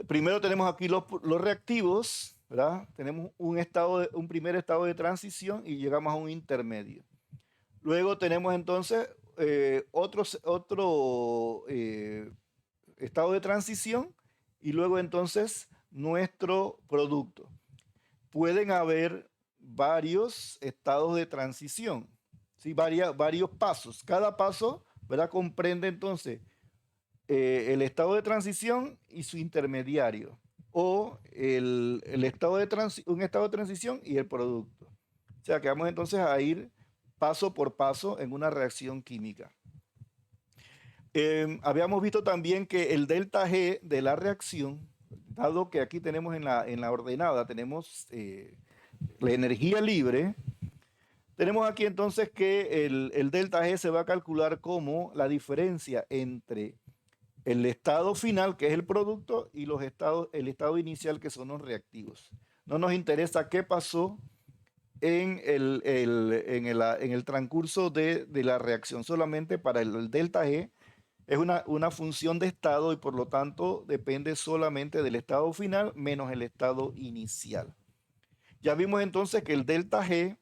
Primero tenemos aquí los reactivos, ¿verdad? Tenemos un primer estado de transición y llegamos a un intermedio. Luego tenemos entonces otro estado de transición y luego entonces nuestro producto. Pueden haber varios estados de transición, ¿sí? Varios pasos. Cada paso, ¿verdad? Comprende entonces el estado de transición y su intermediario, o un estado de transición y el producto. O sea que vamos entonces a ir paso por paso en una reacción química. Habíamos visto también que el delta G de la reacción, dado que aquí tenemos en la ordenada, tenemos la energía libre, tenemos aquí entonces que el delta G se va a calcular como la diferencia entre el estado final, que es el producto, y el estado inicial, que son los reactivos. No nos interesa qué pasó en el transcurso de la reacción, solamente para el delta G es una función de estado y por lo tanto depende solamente del estado final menos el estado inicial. Ya vimos entonces que el delta G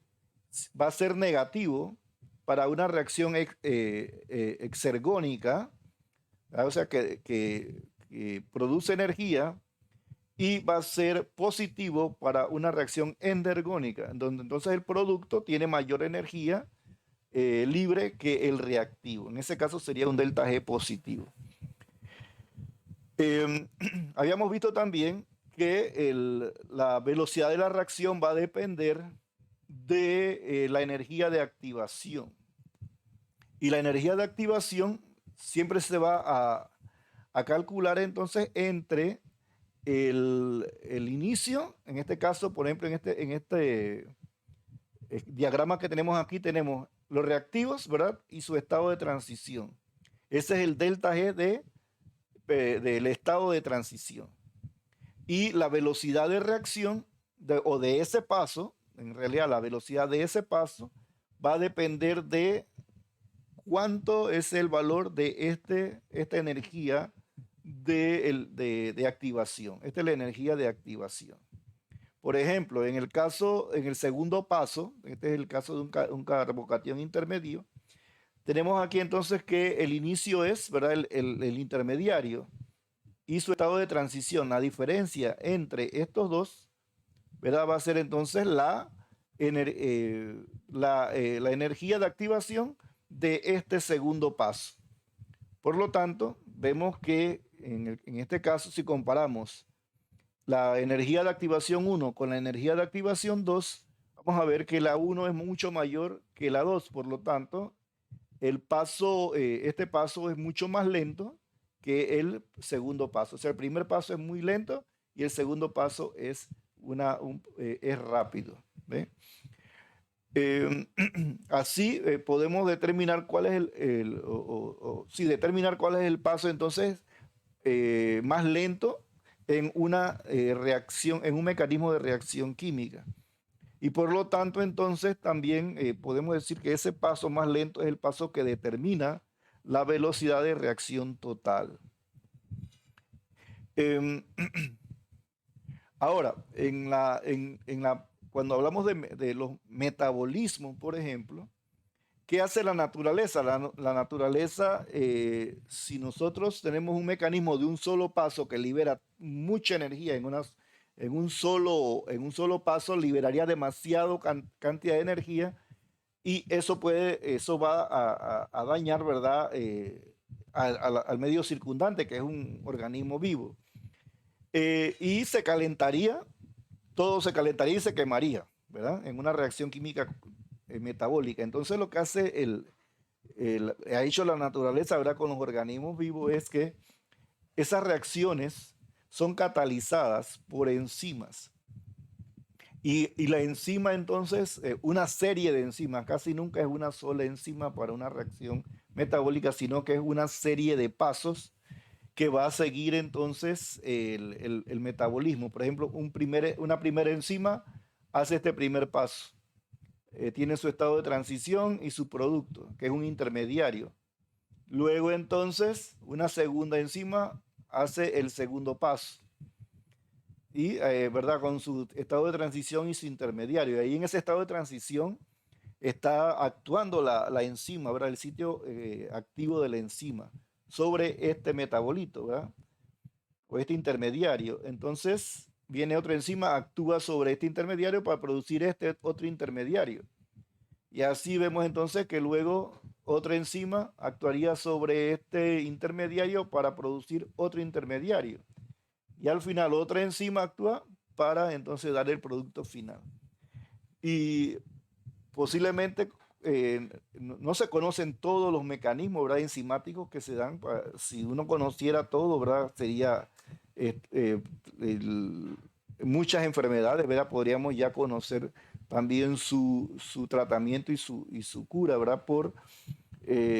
va a ser negativo para una reacción exergónica, ¿verdad? O sea, que produce energía, y va a ser positivo para una reacción endergónica, donde entonces el producto tiene mayor energía libre que el reactivo. En ese caso sería un delta G positivo. Eh, Habíamos visto también que la velocidad de la reacción va a depender de la energía de activación. Y la energía de activación siempre se va a calcular entonces entre el inicio, en este caso, por ejemplo, en este diagrama que tenemos aquí, tenemos los reactivos, ¿verdad? Y su estado de transición. Ese es el delta G del estado de transición. Y la velocidad de reacción o de ese paso, en realidad la velocidad de ese paso, va a depender de cuánto es el valor de esta energía de activación. Esta es la energía de activación. Por ejemplo, en el segundo paso, este es el caso de un carbocatión intermedio, tenemos aquí entonces que el inicio es, ¿verdad? El intermediario y su estado de transición. La diferencia entre estos dos, ¿verdad? Va a ser entonces la energía de activación de este segundo paso. Por lo tanto, vemos que en este caso, si comparamos la energía de activación uno con la energía de activación 2, vamos a ver que la uno es mucho mayor que la 2. Por lo tanto, este paso es mucho más lento que el segundo paso. O sea, el primer paso es muy lento y el segundo paso es rápido. ¿Ve? Eh, Así podemos determinar cuál es sí, determinar cuál es el paso entonces más lento en una reacción, en un mecanismo de reacción química. Y por lo tanto, entonces también podemos decir que ese paso más lento es el paso que determina la velocidad de reacción total. Em, Ahora, cuando hablamos de los metabolismos, por ejemplo, ¿qué hace la naturaleza? La naturaleza, si nosotros tenemos un mecanismo de un solo paso que libera mucha energía en un solo paso, liberaría demasiado cantidad de energía y eso va a dañar, ¿verdad? Al medio circundante, que es un organismo vivo. Y se calentaría, todo se calentaría y se quemaría, ¿verdad? En una reacción química metabólica. Entonces lo que hace ha hecho la naturaleza, ¿verdad? Con los organismos vivos es que esas reacciones son catalizadas por enzimas. Y la enzima entonces, una serie de enzimas, casi nunca es una sola enzima para una reacción metabólica, sino que es una serie de pasos que va a seguir entonces el metabolismo. Por ejemplo, una primera enzima hace este primer paso. Tiene su estado de transición y su producto, que es un intermediario. Luego entonces, una segunda enzima hace el segundo paso. Y, ¿verdad? Con su estado de transición y su intermediario. Y ahí en ese estado de transición está actuando la enzima, ¿verdad? El sitio activo de la enzima sobre este metabolito, ¿verdad? O este intermediario. Entonces viene otra enzima, actúa sobre este intermediario para producir este otro intermediario. Y así vemos entonces que luego otra enzima actuaría sobre este intermediario para producir otro intermediario. Y al final otra enzima actúa para entonces dar el producto final. Y posiblemente no se conocen todos los mecanismos, ¿verdad? Enzimáticos que se dan. Si uno conociera todo, ¿verdad? Sería el, muchas enfermedades, ¿verdad? Podríamos ya conocer también su tratamiento y su cura, ¿verdad?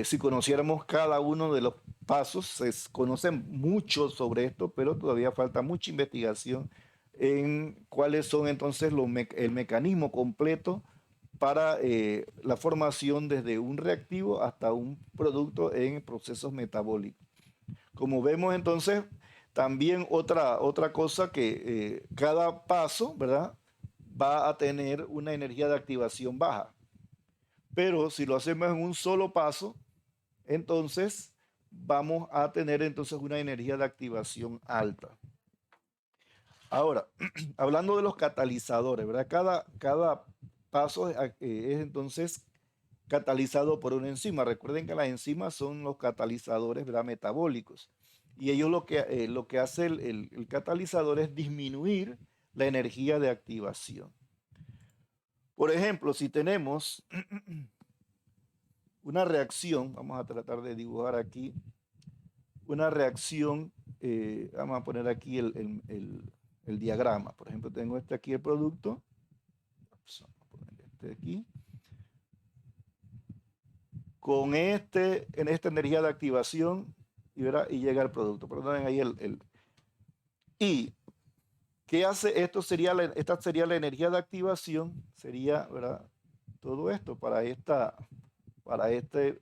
Si conociéramos cada uno de los pasos, se conocen mucho sobre esto, pero todavía falta mucha investigación en cuáles son entonces el mecanismo completo para la formación desde un reactivo hasta un producto en procesos metabólicos. Como vemos entonces, también otra cosa que cada paso, ¿verdad? Va a tener una energía de activación baja. Pero si lo hacemos en un solo paso, entonces vamos a tener entonces una energía de activación alta. Ahora, hablando de los catalizadores, ¿verdad? Cada paso es entonces catalizado por una enzima. Recuerden que las enzimas son los catalizadores, ¿verdad? Metabólicos. Y ellos lo que hace el catalizador es disminuir la energía de activación. Por ejemplo, si tenemos una reacción, vamos a tratar de dibujar aquí, una reacción, vamos a poner aquí el diagrama. Por ejemplo, tengo aquí el producto. Vamos a poner este aquí. Con en esta energía de activación y llega el producto. Perdonen ahí ¿Y qué hace esto? Esta sería la energía de activación, sería, ¿verdad? Todo esto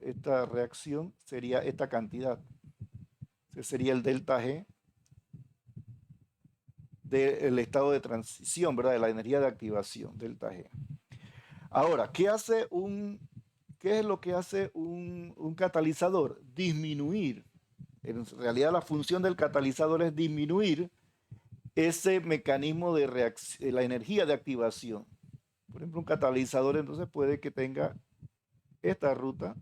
esta reacción sería esta cantidad. Ese sería el delta G del estado de transición, ¿verdad? De la energía de activación, delta G. Ahora, ¿qué es lo que hace un catalizador? Disminuir. En realidad la función del catalizador es disminuir ese mecanismo de la energía de activación. Por ejemplo, un catalizador entonces puede que tenga esta ruta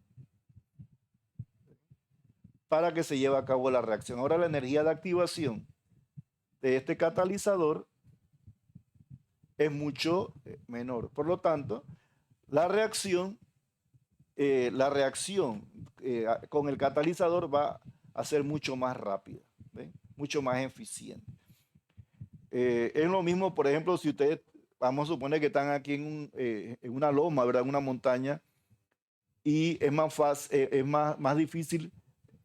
para que se lleve a cabo la reacción. Ahora la energía de activación de este catalizador es mucho menor. Por lo tanto, la reacción con el catalizador va a ser mucho más rápida, ¿ven? Mucho más eficiente. Es lo mismo, por ejemplo, si ustedes, vamos a suponer que están aquí en una loma, ¿verdad? En una montaña, y es más fácil, es más difícil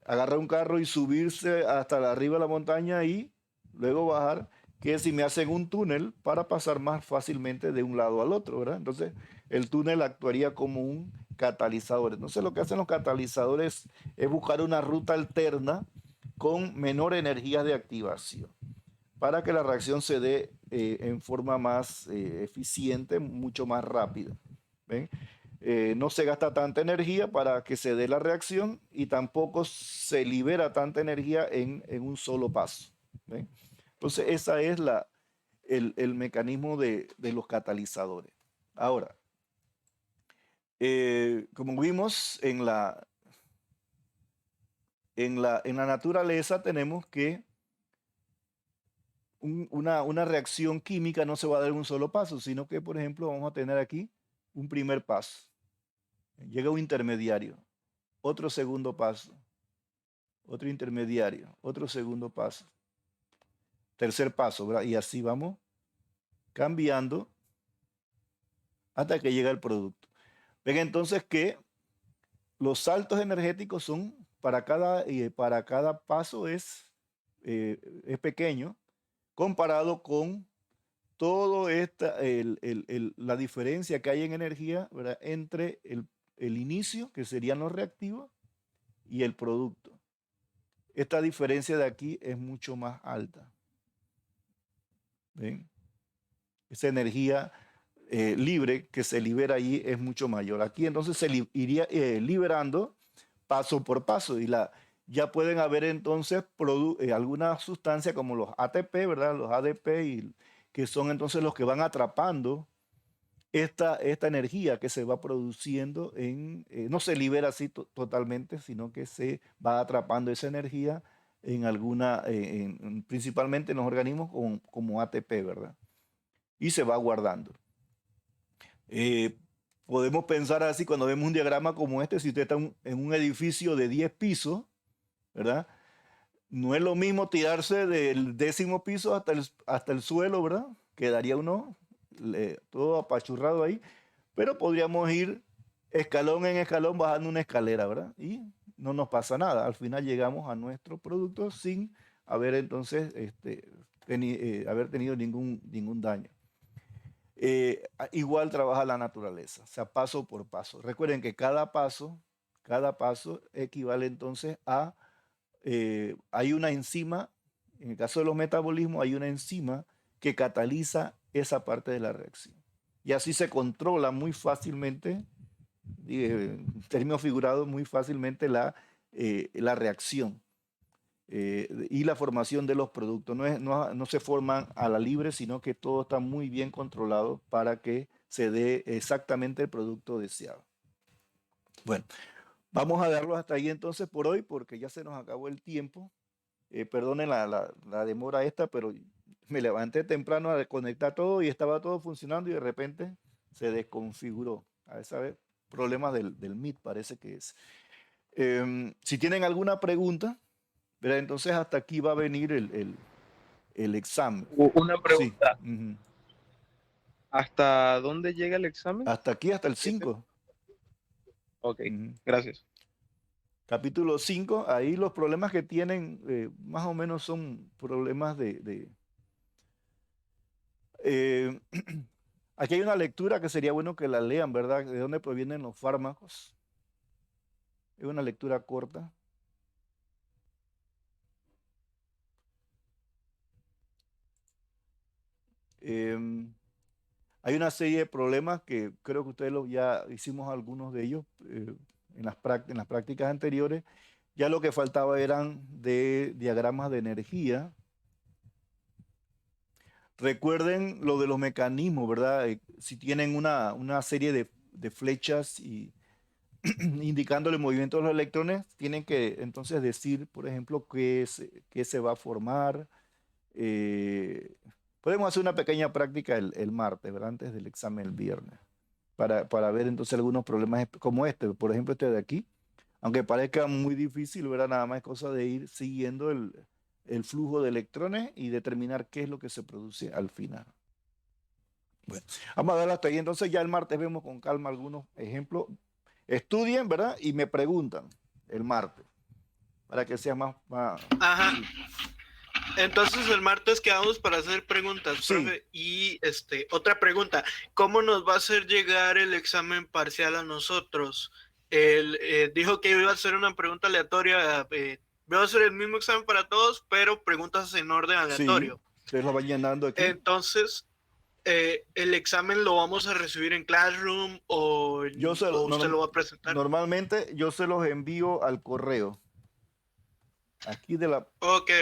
agarrar un carro y subirse hasta arriba de la montaña y luego bajar, que si me hacen un túnel para pasar más fácilmente de un lado al otro, ¿verdad? Entonces, el túnel actuaría como un catalizador. Entonces, lo que hacen los catalizadores es buscar una ruta alterna con menor energía de activación para que la reacción se dé en forma más eficiente, mucho más rápida. ¿Ven? No se gasta tanta energía para que se dé la reacción y tampoco se libera tanta energía en un solo paso. ¿Ven? Entonces, ese es el mecanismo de los catalizadores. Ahora, como vimos en la naturaleza, tenemos que una reacción química no se va a dar en un solo paso, sino que, por ejemplo, vamos a tener aquí un primer paso. Llega un intermediario, otro segundo paso, otro intermediario, otro segundo paso, tercer paso, ¿verdad? Y así vamos cambiando hasta que llega el producto. Ven entonces que los saltos energéticos son para cada paso es pequeño comparado con todo la diferencia que hay en energía, ¿verdad? Entre el inicio, que serían los reactivos, y el producto. esta diferencia de aquí es mucho más alta. ¿Ven? Esa energía libre que se libera ahí es mucho mayor. Aquí entonces se iría liberando paso por paso y ya pueden haber entonces alguna sustancia como los ATP, ¿verdad? Los ADP, que son entonces los que van atrapando esta energía que se va produciendo no se libera así totalmente, sino que se va atrapando esa energía en principalmente en los organismos como ATP, ¿verdad? Y se va guardando. Eh, Podemos pensar así cuando vemos un diagrama como este, si usted está en un edificio de 10 pisos, ¿verdad? No es lo mismo tirarse del 10º piso hasta el suelo, ¿verdad? Quedaría uno todo apachurrado ahí, pero podríamos ir escalón en escalón bajando una escalera, ¿verdad? Y no nos pasa nada. Al final llegamos a nuestro producto sin haber entonces haber tenido ningún daño. Igual trabaja la naturaleza, o sea, paso por paso. Recuerden que cada paso equivale entonces hay una enzima, en el caso de los metabolismos, hay una enzima que cataliza esa parte de la reacción. Y así se controla muy fácilmente, en términos figurados, muy fácilmente la reacción y la formación de los productos. No se forman a la libre, sino que todo está muy bien controlado para que se dé exactamente el producto deseado. Bueno, vamos a darlo hasta ahí entonces por hoy, porque ya se nos acabó el tiempo. Perdonen la demora esta, pero me levanté temprano a desconectar todo y estaba todo funcionando y de repente se desconfiguró. A ver, problemas del Meet parece que es. Si tienen alguna pregunta, ¿verdad? Entonces hasta aquí va a venir el examen. Una Sí. pregunta. Ujú. ¿Hasta dónde llega el examen? Hasta aquí, hasta el Ese. 5. Ok, Ujú. gracias. Capítulo 5, ahí los problemas que tienen más o menos son problemas eh, aquí hay una lectura que sería bueno que la lean, ¿verdad? ¿De dónde provienen los fármacos? Es una lectura corta. Em, Hay una serie de problemas que creo que ustedes ya hicimos algunos de ellos en las prácticas anteriores. Ya lo que faltaba eran de diagramas de energía. Recuerden lo de los mecanismos, ¿verdad? Si tienen una serie de flechas y indicando el movimiento de los electrones, tienen que entonces decir, por ejemplo, qué se va a formar. Eh, Podemos hacer una pequeña práctica el martes, ¿verdad? Antes del examen el viernes, para ver entonces algunos problemas como este, por ejemplo, este de aquí. Aunque parezca muy difícil, ¿verdad? Nada más es cosa de ir siguiendo el flujo de electrones y determinar qué es lo que se produce al final. Bueno, vamos a darle hasta ahí. Entonces ya el martes vemos con calma algunos ejemplos. Estudien, ¿verdad? Y me preguntan el martes, para que sea más. Ajá. Sí. Entonces el martes quedamos para hacer preguntas, Sí. profe. Y otra pregunta, ¿cómo nos va a hacer llegar el examen parcial a nosotros? Él dijo que iba a hacer una pregunta aleatoria. Voy a hacer el mismo examen para todos, pero preguntas en orden Sí, aleatorio. ustedes lo van llenando aquí. Entonces, ¿el examen lo vamos a recibir en Classroom o usted lo va a presentar? Normalmente yo se los envío al correo. Aquí Ok, de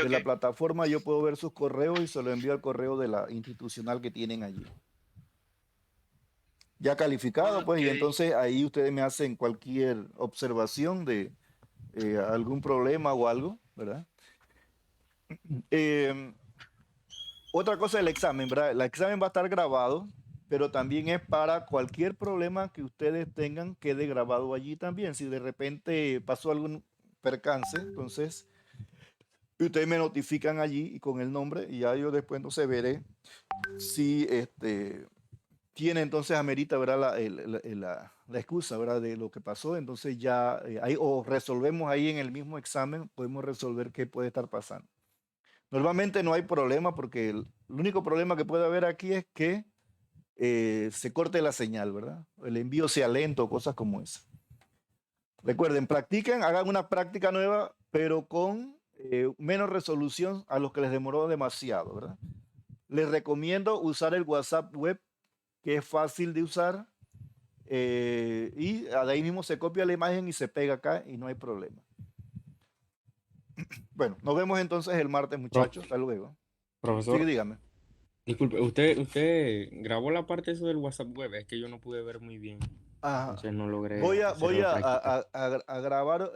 ok. la plataforma yo puedo ver sus correos y se los envío al correo de la institucional que tienen allí. Ya calificado, pues, Ok. y entonces ahí ustedes me hacen cualquier observación de algún problema o algo, ¿verdad? Eh, Otra cosa del examen, ¿verdad? El examen va a estar grabado, pero también es para cualquier problema que ustedes tengan, quede grabado allí también. Si de repente pasó algún percance, entonces ustedes me notifican allí y con el nombre y ya yo después entonces veré si tiene entonces amerita, ¿verdad? La excusa, ¿verdad? De lo que pasó. Entonces ya ahí o resolvemos ahí en el mismo examen, podemos resolver qué puede estar pasando. Normalmente no hay problema porque el único problema que puede haber aquí es que se corte la señal, ¿verdad? El envío sea lento, cosas como esa. Recuerden, practiquen, hagan una práctica nueva, pero con menos resolución a los que les demoró demasiado, ¿verdad? Les recomiendo usar el WhatsApp web, que es fácil de usar, y de ahí mismo se copia la imagen y se pega acá y no hay problema. Bueno, nos vemos entonces el martes, muchachos. Hasta luego. Profesor, Sí, dígame. disculpe, usted grabó la parte eso del WhatsApp web, es que yo no pude ver muy bien, Ajá. entonces no logré Voy hacer la práctica. a grabar,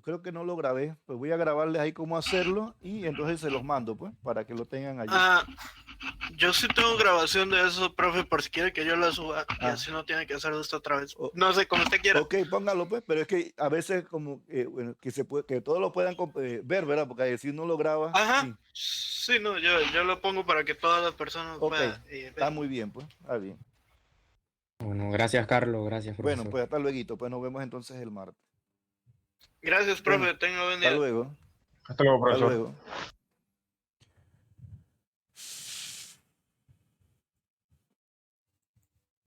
creo que no lo grabé, pues voy a grabarles ahí cómo hacerlo y entonces se los mando, pues, para que lo tengan allí. Yo sí tengo grabación de eso, profe, por si quiere que yo la suba y Ah. así no tiene que hacer esto otra vez. O- No sé, como usted quiera. Ok, póngalo, pues, pero es que a veces como bueno, que todos lo puedan ver, ¿verdad? Porque si no lo graba, Ajá. sí. Sí, no, yo lo pongo para que todas las personas Ok, puedan está ver. muy bien, pues, está bien. Bueno, gracias Carlos, gracias profesor. Bueno, pues hasta luego, pues nos vemos entonces el martes. Gracias, profe. Tenga buen Hasta día. luego. Hasta luego, Hasta profesor. luego.